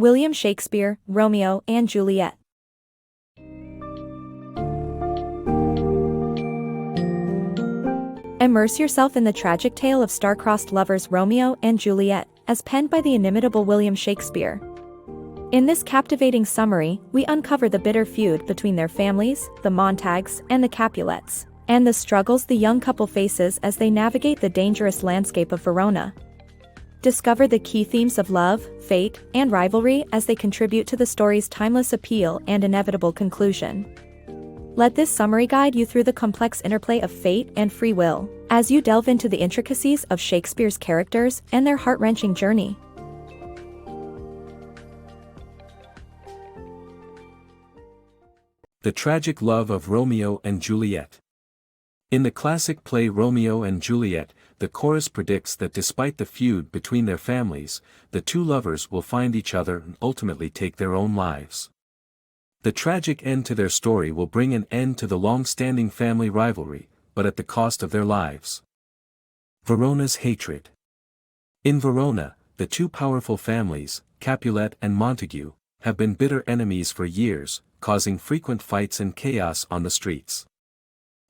William Shakespeare, Romeo and Juliet. Immerse yourself in the tragic tale of star-crossed lovers Romeo and Juliet, as penned by the inimitable William Shakespeare. In this captivating summary, we uncover the bitter feud between their families, the Montagues and the Capulets, and the struggles the young couple faces as they navigate the dangerous landscape of Verona. Discover the key themes of love, fate, and rivalry as they contribute to the story's timeless appeal and inevitable conclusion. Let this summary guide you through the complex interplay of fate and free will, as you delve into the intricacies of Shakespeare's characters and their heart-wrenching journey. The tragic love of Romeo and Juliet. In the classic play Romeo and Juliet, the chorus predicts that despite the feud between their families, the two lovers will find each other and ultimately take their own lives. The tragic end to their story will bring an end to the long-standing family rivalry, but at the cost of their lives. Verona's hatred. In Verona, the two powerful families, Capulet and Montague, have been bitter enemies for years, causing frequent fights and chaos on the streets.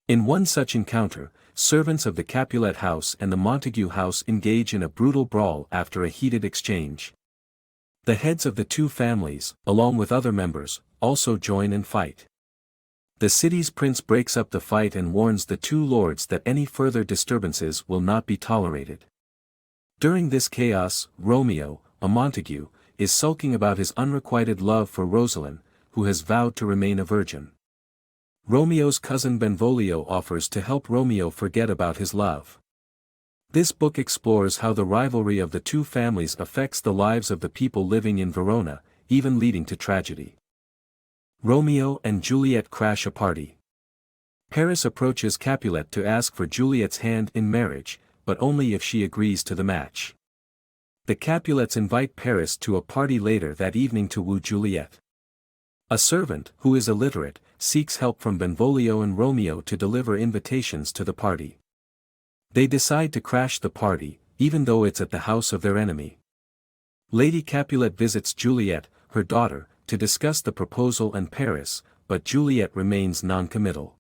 In one such encounter, servants of the Capulet house and the Montague house engage in a brutal brawl after a heated exchange. The heads of the two families, along with other members, also join in fight. The city's prince breaks up the fight and warns the two lords that any further disturbances will not be tolerated. During this chaos, Romeo, a Montague, is sulking about his unrequited love for Rosalind, who has vowed to remain a virgin. Romeo's cousin Benvolio offers to help Romeo forget about his love. This book explores how the rivalry of the two families affects the lives of the people living in Verona, even leading to tragedy. Romeo and Juliet crash a party. Paris approaches Capulet to ask for Juliet's hand in marriage, but only if she agrees to the match. The Capulets invite Paris to a party later that evening to woo Juliet. A servant, who is illiterate, seeks help from Benvolio and Romeo to deliver invitations to the party. They decide to crash the party, even though it's at the house of their enemy. Lady Capulet visits Juliet, her daughter, to discuss the proposal and Paris, but Juliet remains non-committal.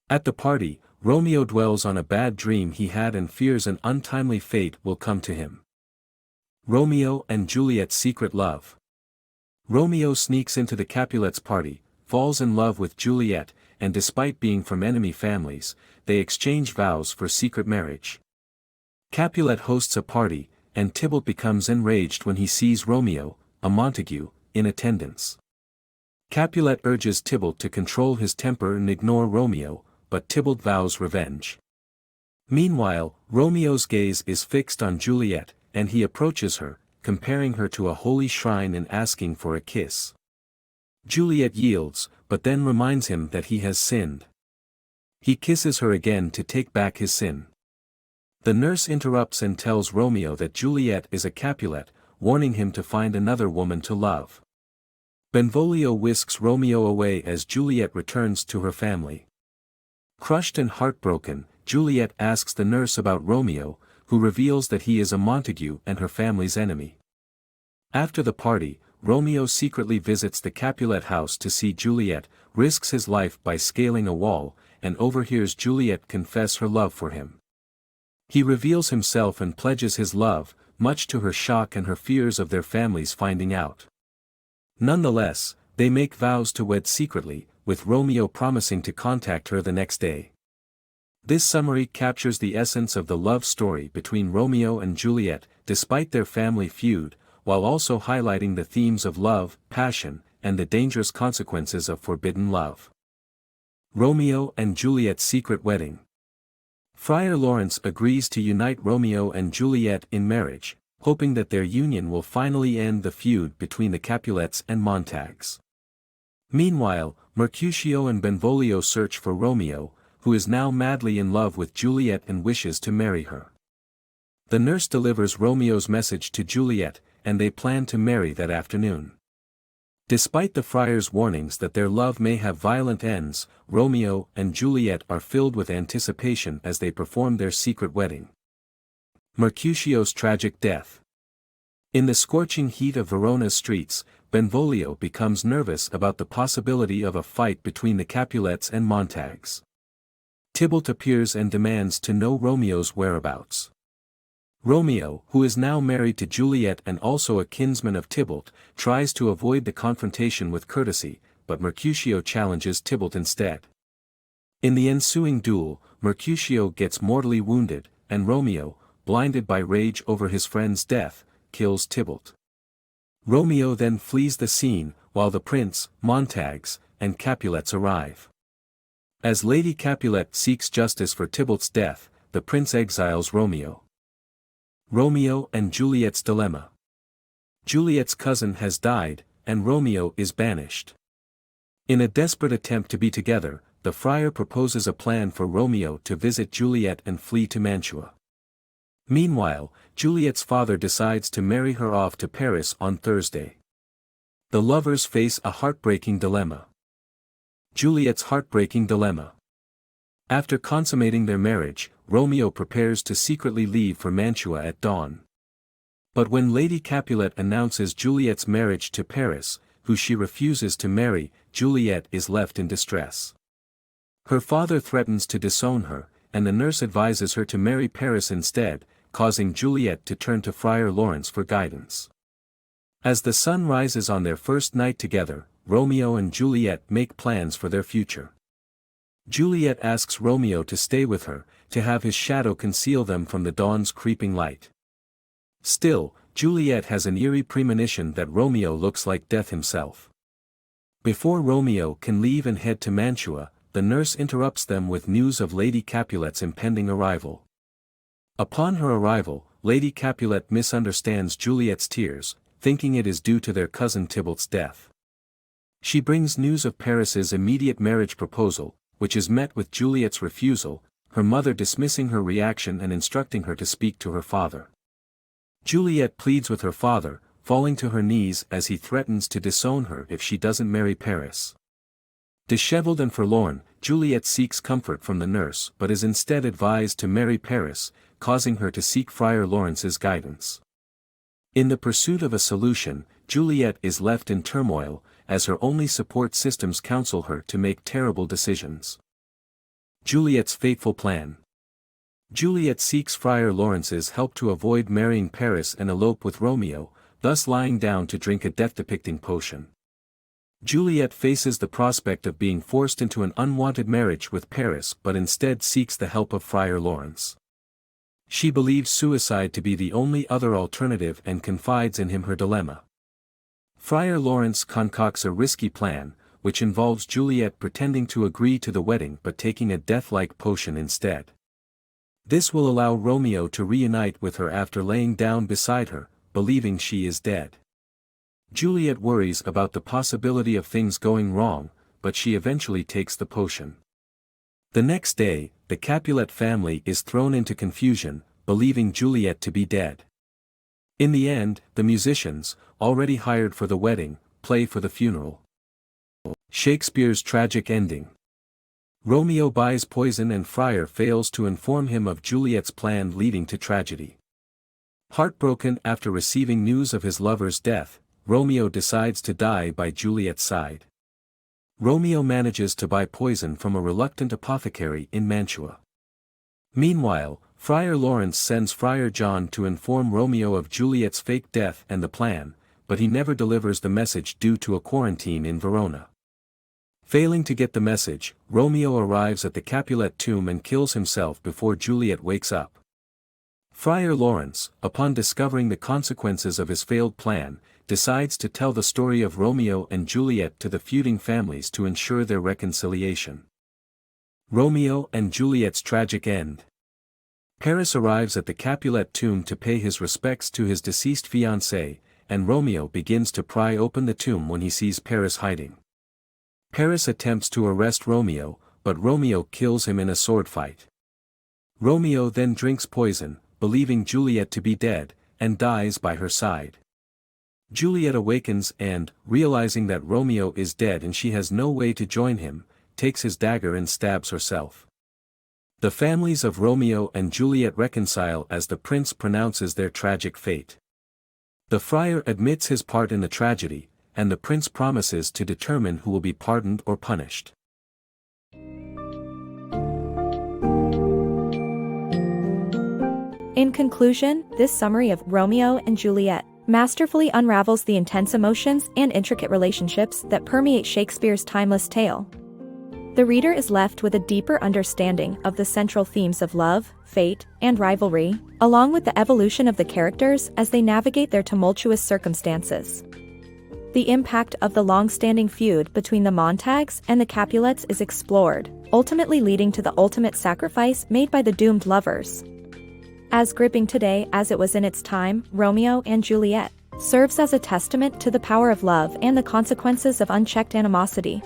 At the party, Romeo dwells on a bad dream he had and fears an untimely fate will come to him. Romeo and Juliet's secret love. Romeo sneaks into the Capulets' party, falls in love with Juliet, and despite being from enemy families, they exchange vows for secret marriage. Capulet hosts a party, and Tybalt becomes enraged when he sees Romeo, a Montague, in attendance. Capulet urges Tybalt to control his temper and ignore Romeo, but Tybalt vows revenge. Meanwhile, Romeo's gaze is fixed on Juliet, and he approaches her, comparing her to a holy shrine and asking for a kiss. Juliet yields, but then reminds him that he has sinned. He kisses her again to take back his sin. The nurse interrupts and tells Romeo that Juliet is a Capulet, warning him to find another woman to love. Benvolio whisks Romeo away as Juliet returns to her family. Crushed and heartbroken, Juliet asks the nurse about Romeo, who reveals that he is a Montague and her family's enemy. After the party, Romeo secretly visits the Capulet house to see Juliet, risks his life by scaling a wall, and overhears Juliet confess her love for him. He reveals himself and pledges his love, much to her shock and her fears of their families finding out. Nonetheless, they make vows to wed secretly, with Romeo promising to contact her the next day. This summary captures the essence of the love story between Romeo and Juliet, despite their family feud, while also highlighting the themes of love, passion, and the dangerous consequences of forbidden love. Romeo and Juliet's secret wedding. Friar Lawrence agrees to unite Romeo and Juliet in marriage, hoping that their union will finally end the feud between the Capulets and Montagues. Meanwhile, Mercutio and Benvolio search for Romeo, who is now madly in love with Juliet and wishes to marry her. The nurse delivers Romeo's message to Juliet, and they plan to marry that afternoon. Despite the friar's warnings that their love may have violent ends, Romeo and Juliet are filled with anticipation as they perform their secret wedding. Mercutio's tragic death. In the scorching heat of Verona's streets, Benvolio becomes nervous about the possibility of a fight between the Capulets and Montagues. Tybalt appears and demands to know Romeo's whereabouts. Romeo, who is now married to Juliet and also a kinsman of Tybalt, tries to avoid the confrontation with courtesy, but Mercutio challenges Tybalt instead. In the ensuing duel, Mercutio gets mortally wounded, and Romeo, blinded by rage over his friend's death, kills Tybalt. Romeo then flees the scene, while the prince, Montagues, and Capulets arrive. As Lady Capulet seeks justice for Tybalt's death, the prince exiles Romeo. Romeo and Juliet's dilemma. Juliet's cousin has died, and Romeo is banished. In a desperate attempt to be together, the friar proposes a plan for Romeo to visit Juliet and flee to Mantua. Meanwhile, Juliet's father decides to marry her off to Paris on Thursday. The lovers face a heartbreaking dilemma. Juliet's heartbreaking dilemma. After consummating their marriage, Romeo prepares to secretly leave for Mantua at dawn. But when Lady Capulet announces Juliet's marriage to Paris, who she refuses to marry, Juliet is left in distress. Her father threatens to disown her, and the nurse advises her to marry Paris instead, causing Juliet to turn to Friar Lawrence for guidance. As the sun rises on their first night together, Romeo and Juliet make plans for their future. Juliet asks Romeo to stay with her, to have his shadow conceal them from the dawn's creeping light. Still, Juliet has an eerie premonition that Romeo looks like death himself. Before Romeo can leave and head to Mantua, the nurse interrupts them with news of Lady Capulet's impending arrival. Upon her arrival, Lady Capulet misunderstands Juliet's tears, thinking it is due to their cousin Tybalt's death. She brings news of Paris's immediate marriage proposal, which is met with Juliet's refusal, her mother dismissing her reaction and instructing her to speak to her father. Juliet pleads with her father, falling to her knees as he threatens to disown her if she doesn't marry Paris. Disheveled and forlorn, Juliet seeks comfort from the nurse but is instead advised to marry Paris, causing her to seek Friar Lawrence's guidance. In the pursuit of a solution, Juliet is left in turmoil, as her only support systems counsel her to make terrible decisions. Juliet's fateful plan. Juliet seeks Friar Lawrence's help to avoid marrying Paris and elope with Romeo, thus lying down to drink a death-depicting potion. Juliet faces the prospect of being forced into an unwanted marriage with Paris but instead seeks the help of Friar Lawrence. She believes suicide to be the only other alternative and confides in him her dilemma. Friar Lawrence concocts a risky plan, which involves Juliet pretending to agree to the wedding but taking a death-like potion instead. This will allow Romeo to reunite with her after laying down beside her, believing she is dead. Juliet worries about the possibility of things going wrong, but she eventually takes the potion. The next day, the Capulet family is thrown into confusion, believing Juliet to be dead. In the end, the musicians, already hired for the wedding, play for the funeral. Shakespeare's tragic ending. Romeo buys poison and Friar fails to inform him of Juliet's plan, leading to tragedy. Heartbroken after receiving news of his lover's death, Romeo decides to die by Juliet's side. Romeo manages to buy poison from a reluctant apothecary in Mantua. Meanwhile, Friar Lawrence sends Friar John to inform Romeo of Juliet's fake death and the plan, but he never delivers the message due to a quarantine in Verona. Failing to get the message, Romeo arrives at the Capulet tomb and kills himself before Juliet wakes up. Friar Lawrence, upon discovering the consequences of his failed plan, decides to tell the story of Romeo and Juliet to the feuding families to ensure their reconciliation. Romeo and Juliet's tragic end. Paris arrives at the Capulet tomb to pay his respects to his deceased fiancée, and Romeo begins to pry open the tomb when he sees Paris hiding. Paris attempts to arrest Romeo, but Romeo kills him in a sword fight. Romeo then drinks poison, believing Juliet to be dead, and dies by her side. Juliet awakens and, realizing that Romeo is dead and she has no way to join him, takes his dagger and stabs herself. The families of Romeo and Juliet reconcile as the prince pronounces their tragic fate. The friar admits his part in the tragedy, and the prince promises to determine who will be pardoned or punished. In conclusion, this summary of Romeo and Juliet masterfully unravels the intense emotions and intricate relationships that permeate Shakespeare's timeless tale. The reader is left with a deeper understanding of the central themes of love, fate, and rivalry, along with the evolution of the characters as they navigate their tumultuous circumstances. The impact of the long-standing feud between the Montagues and the Capulets is explored, ultimately leading to the ultimate sacrifice made by the doomed lovers. As gripping today as it was in its time, Romeo and Juliet serves as a testament to the power of love and the consequences of unchecked animosity.